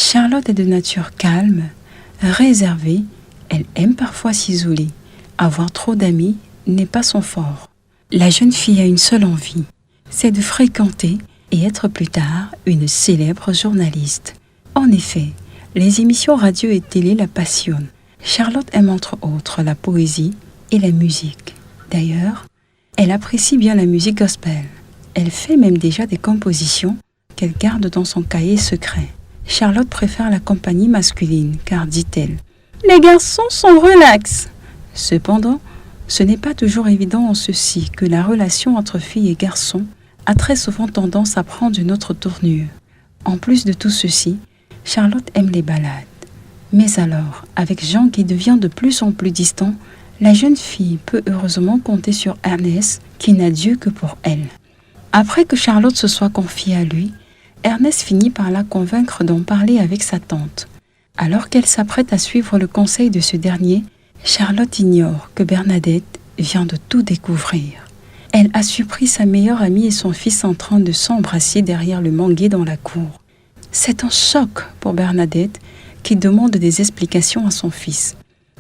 Charlotte est de nature calme, réservée, elle aime parfois s'isoler. Avoir trop d'amis n'est pas son fort. La jeune fille a une seule envie, c'est de fréquenter et être plus tard une célèbre journaliste. En effet, les émissions radio et télé la passionnent. Charlotte aime entre autres la poésie et la musique. D'ailleurs, elle apprécie bien la musique gospel. Elle fait même déjà des compositions qu'elle garde dans son cahier secret. Charlotte préfère la compagnie masculine car, dit-elle, « Les garçons sont relax ». Cependant, ce n'est pas toujours évident en ceci que la relation entre filles et garçons a très souvent tendance à prendre une autre tournure. En plus de tout ceci, Charlotte aime les balades. Mais alors, avec Jean qui devient de plus en plus distant, la jeune fille peut heureusement compter sur Ernest qui n'a Dieu que pour elle. Après que Charlotte se soit confiée à lui, Ernest finit par la convaincre d'en parler avec sa tante. Alors qu'elle s'apprête à suivre le conseil de ce dernier, Charlotte ignore que Bernadette vient de tout découvrir. Elle a surpris sa meilleure amie et son fils en train de s'embrasser derrière le manguier dans la cour. C'est un choc pour Bernadette qui demande des explications à son fils.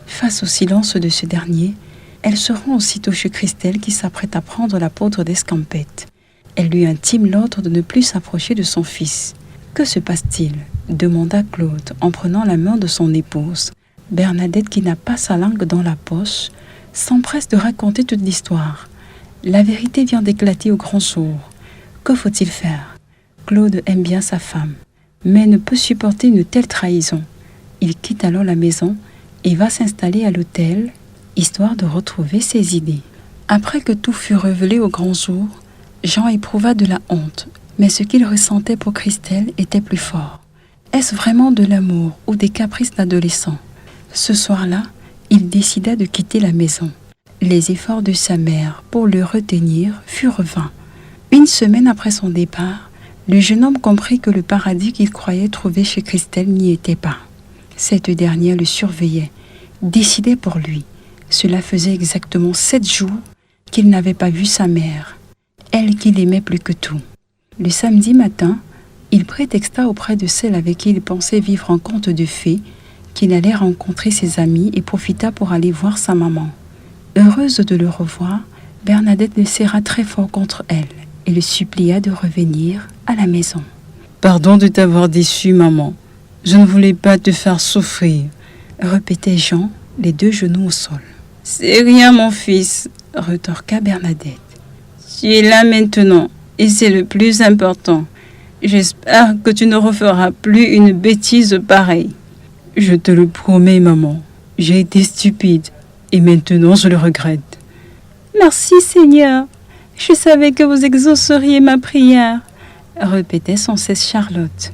Face au silence de ce dernier, elle se rend aussitôt chez Christelle qui s'apprête à prendre la poudre d'escampette. Elle lui intime l'ordre de ne plus s'approcher de son fils. « Que se passe-t-il » demanda Claude en prenant la main de son épouse. Bernadette, qui n'a pas sa langue dans la poche, s'empresse de raconter toute l'histoire. La vérité vient d'éclater au grand jour. Que faut-il faire ? Claude aime bien sa femme, mais ne peut supporter une telle trahison. Il quitte alors la maison et va s'installer à l'hôtel, histoire de retrouver ses idées. Après que tout fut révélé au grand jour, Jean éprouva de la honte, mais ce qu'il ressentait pour Christelle était plus fort. Est-ce vraiment de l'amour ou des caprices d'adolescent ? Ce soir-là, il décida de quitter la maison. Les efforts de sa mère pour le retenir furent vains. Une semaine après son départ, le jeune homme comprit que le paradis qu'il croyait trouver chez Christelle n'y était pas. Cette dernière le surveillait, décidait pour lui. Cela faisait exactement 7 jours qu'il n'avait pas vu sa mère, elle qu'il aimait plus que tout. Le samedi matin, il prétexta auprès de celle avec qui il pensait vivre un conte de fées qu'il allait rencontrer ses amis et profita pour aller voir sa maman. Heureuse de le revoir, Bernadette le serra très fort contre elle et le supplia de revenir à la maison. « Pardon de t'avoir déçu, maman. Je ne voulais pas te faire souffrir, » répétait Jean, les 2 genoux au sol. « C'est rien, mon fils, » retorqua Bernadette. « Tu es là maintenant et c'est le plus important. J'espère que tu ne referas plus une bêtise pareille. » « Je te le promets, maman. J'ai été stupide et maintenant je le regrette. »« Merci, Seigneur. Je savais que vous exauceriez ma prière, » répétait sans cesse Charlotte.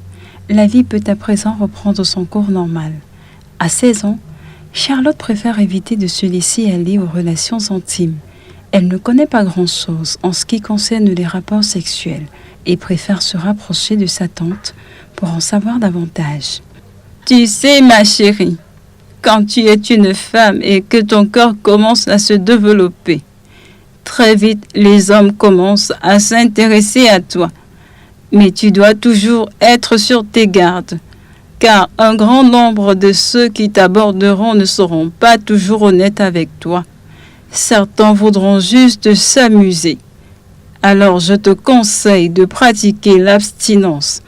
La vie peut à présent reprendre son cours normal. À 16 ans, Charlotte préfère éviter de se laisser aller aux relations intimes. Elle ne connaît pas grand-chose en ce qui concerne les rapports sexuels et préfère se rapprocher de sa tante pour en savoir davantage. Tu sais, ma chérie, quand tu es une femme et que ton corps commence à se développer, très vite les hommes commencent à s'intéresser à toi. Mais tu dois toujours être sur tes gardes, car un grand nombre de ceux qui t'aborderont ne seront pas toujours honnêtes avec toi. Certains voudront juste s'amuser. Alors je te conseille de pratiquer l'abstinence.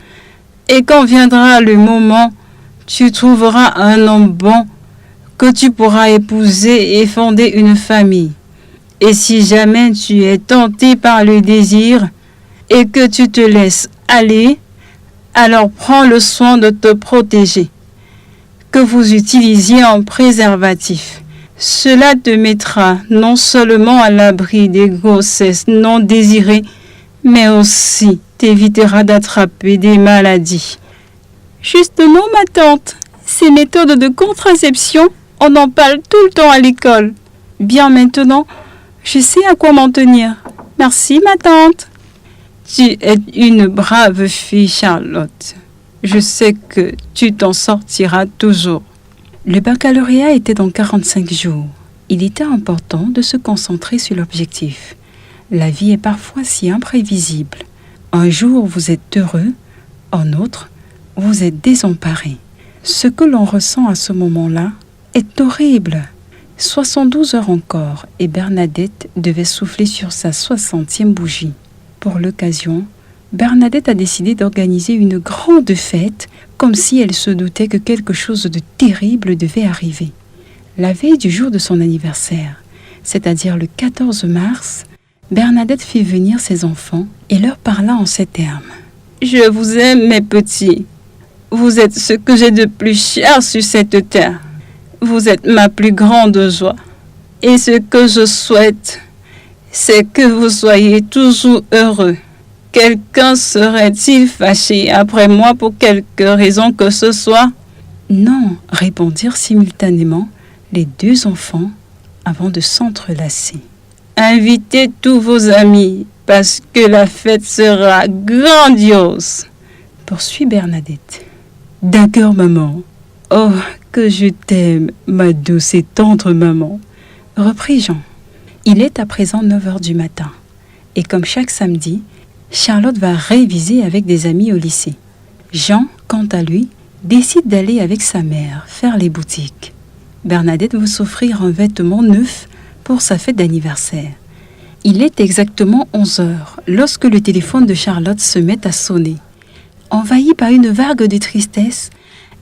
Et quand viendra le moment, tu trouveras un homme bon que tu pourras épouser et fonder une famille. Et si jamais tu es tenté par le désir et que tu te laisses aller, alors prends le soin de te protéger. Que vous utilisiez un préservatif. Cela te mettra non seulement à l'abri des grossesses non désirées, mais aussi t'évitera d'attraper des maladies. Justement, ma tante, ces méthodes de contraception, on en parle tout le temps à l'école. Bien maintenant, je sais à quoi m'en tenir. Merci, ma tante. Tu es une brave fille, Charlotte. Je sais que tu t'en sortiras toujours. Le baccalauréat était dans 45 jours. Il était important de se concentrer sur l'objectif. La vie est parfois si imprévisible. Un jour, vous êtes heureux, un autre, Vous êtes désemparée. Ce que l'on ressent à ce moment-là est horrible. 72 heures encore et Bernadette devait souffler sur sa 60e bougie. Pour l'occasion, Bernadette a décidé d'organiser une grande fête comme si elle se doutait que quelque chose de terrible devait arriver. La veille du jour de son anniversaire, c'est-à-dire le 14 mars, Bernadette fit venir ses enfants et leur parla en ces termes. « Je vous aime, mes petits. Vous êtes ce que j'ai de plus cher sur cette terre. Vous êtes ma plus grande joie. Et ce que je souhaite, c'est que vous soyez toujours heureux. Quelqu'un serait-il fâché après moi pour quelque raison que ce soit ?» « Non, répondirent simultanément les deux enfants avant de s'entrelacer. « Invitez tous vos amis parce que la fête sera grandiose, » poursuit Bernadette. « D'accord, maman. Oh, que je t'aime, ma douce et tendre maman, » reprit Jean. Il est à présent 9h du matin et comme chaque samedi, Charlotte va réviser avec des amis au lycée. Jean, quant à lui, décide d'aller avec sa mère faire les boutiques. Bernadette veut s'offrir un vêtement neuf pour sa fête d'anniversaire. Il est exactement 11h lorsque le téléphone de Charlotte se met à sonner. Envahie par une vague de tristesse,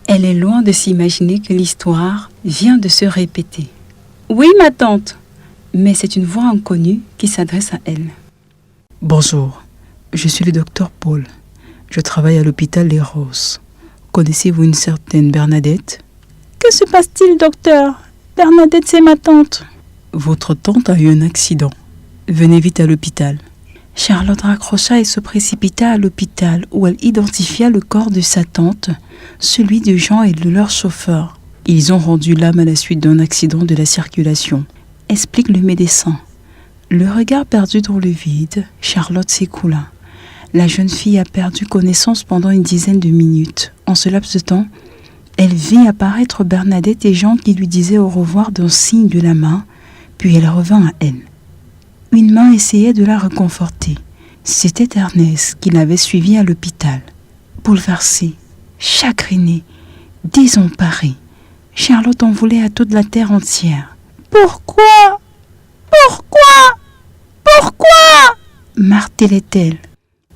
elle est loin de s'imaginer que l'histoire vient de se répéter. « Oui, ma tante !» Mais c'est une voix inconnue qui s'adresse à elle. « Bonjour, je suis le docteur Paul. Je travaille à l'hôpital Les Roses. Connaissez-vous une certaine Bernadette ?»« Que se passe-t-il, docteur ? Bernadette, c'est ma tante. » »« Votre tante a eu un accident. Venez vite à l'hôpital. » Charlotte raccrocha et se précipita à l'hôpital où elle identifia le corps de sa tante, celui de Jean et de leur chauffeur. Ils ont rendu l'âme à la suite d'un accident de la circulation, explique le médecin. Le regard perdu dans le vide, Charlotte s'écoula. La jeune fille a perdu connaissance pendant une dizaine de minutes. En ce laps de temps, elle vit apparaître Bernadette et Jean qui lui disaient au revoir d'un signe de la main, puis elle revint à elle. Une main essayait de la réconforter. C'était Ernest qui l'avait suivie à l'hôpital. Bouleversée, chagrinée, désemparée, Charlotte en voulait à toute la terre entière. « Pourquoi ? Pourquoi ? Pourquoi ?» martélait-elle.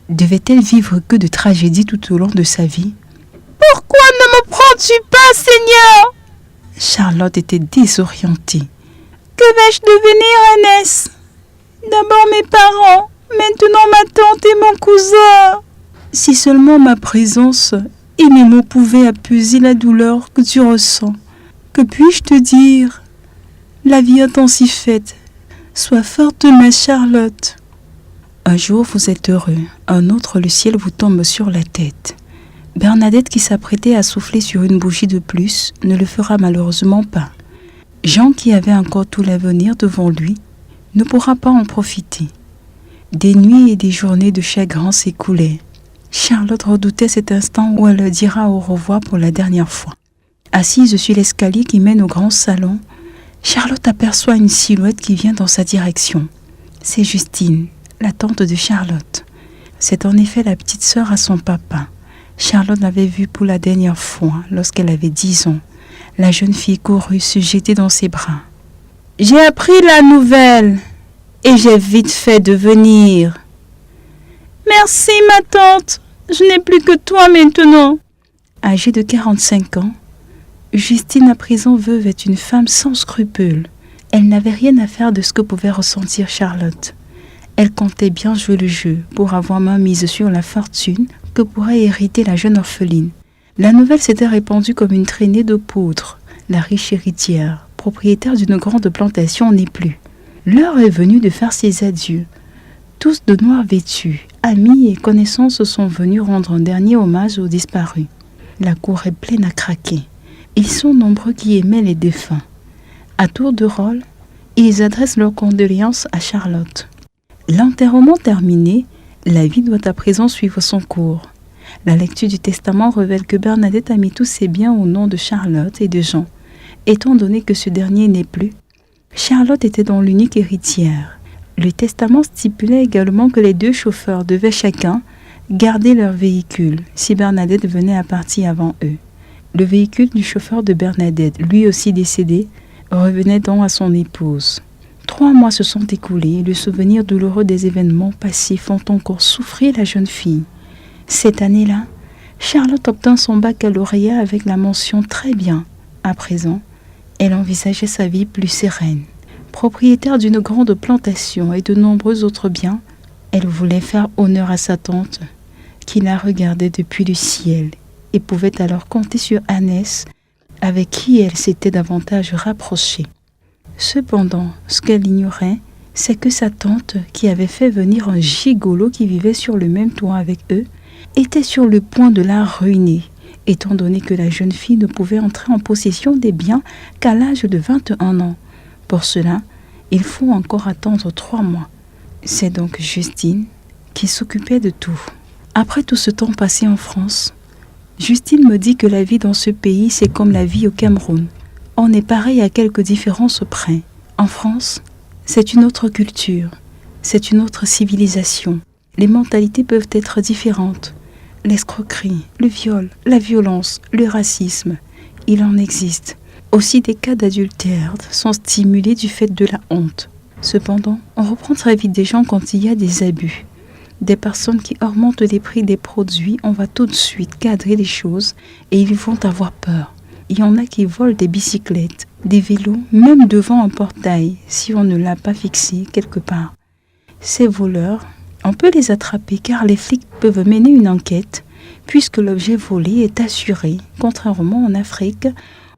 Devait-elle vivre que de tragédies tout au long de sa vie ? « Pourquoi ne me prends-tu pas, Seigneur ?» Charlotte était désorientée. « Que vais-je devenir, Ernest ? D'abord mes parents, maintenant ma tante et mon cousin. Si seulement ma présence et mes mots pouvaient apaiser la douleur que tu ressens. Que puis-je te dire ? La vie est ainsi faite. Sois forte, ma Charlotte. » Un jour vous êtes heureux, un autre le ciel vous tombe sur la tête. Bernadette, qui s'apprêtait à souffler sur une bougie de plus, ne le fera malheureusement pas. Jean, qui avait encore tout l'avenir devant lui, ne pourra pas en profiter. Des nuits et des journées de chagrin s'écoulaient. Charlotte redoutait cet instant où elle leur dira au revoir pour la dernière fois. Assise sur l'escalier qui mène au grand salon, Charlotte aperçoit une silhouette qui vient dans sa direction. C'est Justine, la tante de Charlotte. C'est en effet la petite sœur à son papa. Charlotte l'avait vue pour la dernière fois lorsqu'elle avait 10 ans. La jeune fille courut se jeter dans ses bras. « J'ai appris la nouvelle et j'ai vite fait de venir. »« Merci, ma tante. Je n'ai plus que toi maintenant. » Âgée de 45 ans, Justine, à présent veuve, est une femme sans scrupules. Elle n'avait rien à faire de ce que pouvait ressentir Charlotte. Elle comptait bien jouer le jeu pour avoir main mise sur la fortune que pourrait hériter la jeune orpheline. La nouvelle s'était répandue comme une traînée de poudre. La riche héritière, propriétaire d'une grande plantation, n'est plus. L'heure est venue de faire ses adieux. Tous de noir vêtus, amis et connaissances sont venus rendre un dernier hommage aux disparus. La cour est pleine à craquer. Ils sont nombreux qui aimaient les défunts. À tour de rôle, ils adressent leurs condoléances à Charlotte. L'enterrement terminé, la vie doit à présent suivre son cours. La lecture du testament révèle que Bernadette a mis tous ses biens au nom de Charlotte et de Jean. Étant donné que ce dernier n'est plus, Charlotte était donc l'unique héritière. Le testament stipulait également que les deux chauffeurs devaient chacun garder leur véhicule si Bernadette venait à partir avant eux. Le véhicule du chauffeur de Bernadette, lui aussi décédé, revenait donc à son épouse. 3 mois se sont écoulés et le souvenir douloureux des événements passés font encore souffrir la jeune fille. Cette année-là, Charlotte obtint son baccalauréat avec la mention « très bien ». À présent, elle envisageait sa vie plus sereine. Propriétaire d'une grande plantation et de nombreux autres biens, elle voulait faire honneur à sa tante, qui la regardait depuis le ciel et pouvait alors compter sur Agnès, avec qui elle s'était davantage rapprochée. Cependant, ce qu'elle ignorait, c'est que sa tante, qui avait fait venir un gigolo qui vivait sur le même toit avec eux, était sur le point de la ruiner, étant donné que la jeune fille ne pouvait entrer en possession des biens qu'à l'âge de 21 ans. Pour cela, il faut encore attendre 3 mois. C'est donc Justine qui s'occupait de tout. Après tout ce temps passé en France, Justine me dit que la vie dans ce pays, c'est comme la vie au Cameroun. On est pareil à quelques différences près. En France, c'est une autre culture, c'est une autre civilisation. Les mentalités peuvent être différentes. L'escroquerie, le viol, la violence, le racisme, il en existe. Aussi des cas d'adultère sont stimulés du fait de la honte. Cependant, on reprend très vite des gens quand il y a des abus. Des personnes qui augmentent les prix des produits, on va tout de suite cadrer les choses et ils vont avoir peur. Il y en a qui volent des bicyclettes, des vélos, même devant un portail, si on ne l'a pas fixé quelque part. Ces voleurs, on peut les attraper car les flics peuvent mener une enquête, puisque l'objet volé est assuré. Contrairement en Afrique,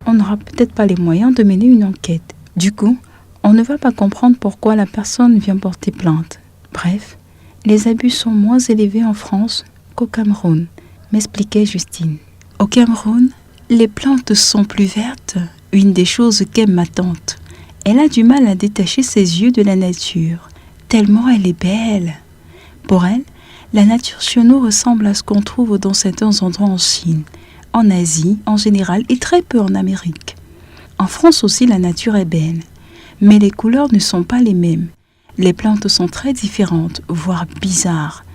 on n'aura peut-être pas les moyens de mener une enquête. Du coup, on ne va pas comprendre pourquoi la personne vient porter plainte. Bref, les abus sont moins élevés en France qu'au Cameroun, m'expliquait Justine. Au Cameroun, les plantes sont plus vertes, une des choses qu'aime ma tante. Elle a du mal à détacher ses yeux de la nature, tellement elle est belle. Pour elle, la nature chez nous ressemble à ce qu'on trouve dans certains endroits en Chine, en Asie en général et très peu en Amérique. En France aussi, la nature est belle, mais les couleurs ne sont pas les mêmes. Les plantes sont très différentes, voire bizarres.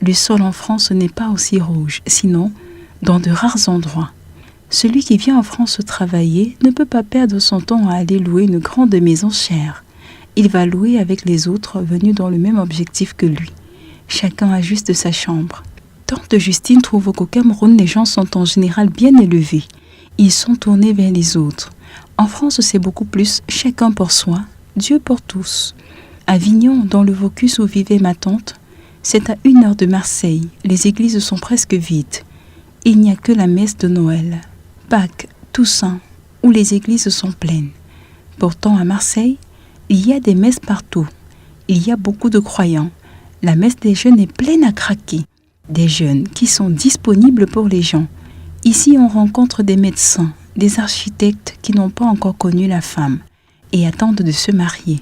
Le sol en France n'est pas aussi rouge, sinon dans de rares endroits. Celui qui vient en France travailler ne peut pas perdre son temps à aller louer une grande maison chère. Il va louer avec les autres venus dans le même objectif que lui. Chacun a juste sa chambre. Tante Justine trouve qu'au Cameroun, les gens sont en général bien élevés. Ils sont tournés vers les autres. En France, c'est beaucoup plus chacun pour soi, Dieu pour tous. À Avignon, dans le Vaucluse où vivait ma tante, c'est à 1 heure de Marseille. Les églises sont presque vides. Il n'y a que la messe de Noël, Pâques, Toussaint, où les églises sont pleines. Pourtant, à Marseille, il y a des messes partout. Il y a beaucoup de croyants. La messe des jeunes est pleine à craquer. Des jeunes qui sont disponibles pour les gens. Ici, on rencontre des médecins, des architectes qui n'ont pas encore connu la femme et attendent de se marier.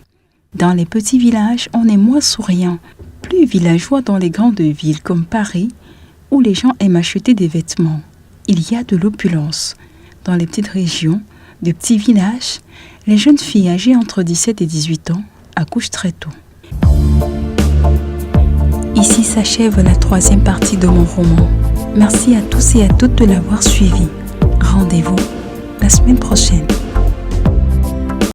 Dans les petits villages, on est moins souriant, plus villageois dans les grandes villes comme Paris, où les gens aiment acheter des vêtements. Il y a de l'opulence. Dans les petites régions, de petits villages, les jeunes filles âgées entre 17 et 18 ans accouchent très tôt. Ici s'achève la 3e partie de mon roman. Merci à tous et à toutes de l'avoir suivi. Rendez-vous la semaine prochaine.